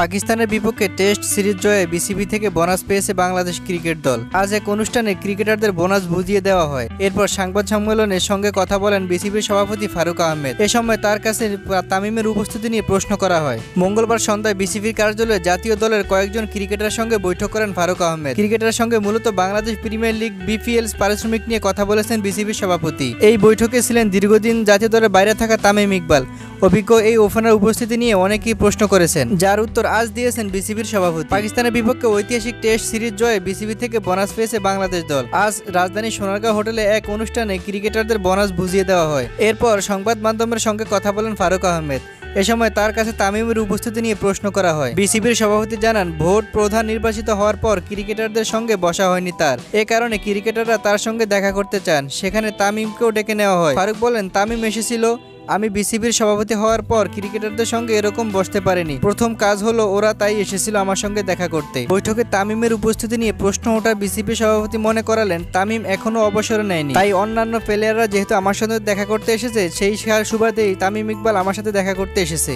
পাকিস্তানের বিপক্ষে test series জয়ে বিসিবি থেকে বোনাস পেয়েছে বাংলাদেশ ক্রিকেট দল। আজ এক অনুষ্ঠানে ক্রিকেটারদের বোনাস বুঝিয়ে দেওয়া হয়। এরপর সংবাদ সম্মেলনের সঙ্গে কথা বলেন বিসিবির সভাপতি ফারুক আহমেদ। এ সময় তার কাছে তামিমের উপস্থিতি নিয়ে প্রশ্ন করা হয়। মঙ্গলবার সন্ধ্যায় বিসিবির কার্যালয়ে জাতীয় দলের কয়েকজন ক্রিকেটারের সঙ্গে বৈঠক করেন ফারুক আহমেদ। ক্রিকেটারের সঙ্গে মূলত বাংলাদেশ প্রিমিয়ার লিগ বিপিএল পারিশ্রমিক নিয়ে কথা বলেছেন বিসিবির সভাপতি। এই বৈঠকে ছিলেন দীর্ঘদিন জাতীয় দলের বাইরে থাকা তামিম ইকবাল। অভিজ্ঞ এই ওপেনার উপস্থিতি নিয়ে অনেকেই প্রশ্ন করেছেন, যার উত্তর আজ দিয়েছেন বিসিবির সভাপতি। পাকিস্তানের বিপক্ষে ঐতিহাসিক টেস্ট সিরিজ জয়ে বিসিবি থেকে বোনাস পেয়েছে বাংলাদেশ দল। আজ রাজধানীর সোনারগাঁও হোটেলে এক অনুষ্ঠানে ক্রিকেটারদের বোনাস বুঝিয়ে দেওয়া হয়। এরপর সংবাদ মাধ্যমের সঙ্গে কথা বলেন ফারুক আহমেদ। এ সময় তার কাছে তামিমের উপস্থিতি নিয়ে প্রশ্ন করা হয়। বিসিবির সভাপতি জানান, ভোট প্রধান নির্বাচিত হওয়ার পর ক্রিকেটারদের সঙ্গে বসা হয়নি তার। এ কারণে ক্রিকেটাররা তার সঙ্গে দেখা করতে চান, সেখানে তামিমকেও ডেকে নেওয়া হয়। ফারুক বলেন, তামিম এসেছিল, আমি বিসিবির সভাপতি হওয়ার পর ক্রিকেটারদের সঙ্গে এরকম বসতে পারিনি। প্রথম কাজ হলো ওরা তাই এসেছিল আমার সঙ্গে দেখা করতে। বৈঠকে তামিমের উপস্থিতি নিয়ে প্রশ্ন ওঠা বিসিবি সভাপতি মনে করালেন, তামিম এখনো অবসর নেয়নি, তাই অন্যান্য প্লেয়াররা যেহেতু আমার সঙ্গে দেখা করতে এসেছে, সেই সুবাদেই তামিম ইকবাল আমার সাথে দেখা করতে এসেছে।